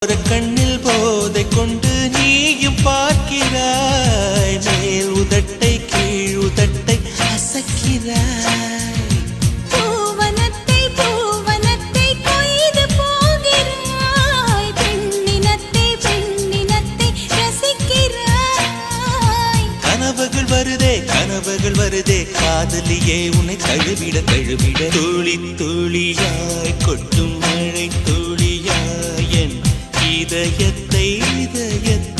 ஒரு கண்ணில் போதை கொண்டு நீயும் பார்க்கிறாய், மேல் உதட்டை கீழ் உதட்டை அசக்கிறாய். பூவனத்தை பூவனத்தை கொய்து போகிறாய், பெண்ணினத்தை பெண்ணினத்தை ரசிக்கிறாய். கனவுகள் வருதே கனவுகள் வருதே காதலியே உன்னை தழுவிட தழுவிட. துளி துளியாய் கொட்டும் மழை துளியாய் என் இதயத்தை இதயத்தை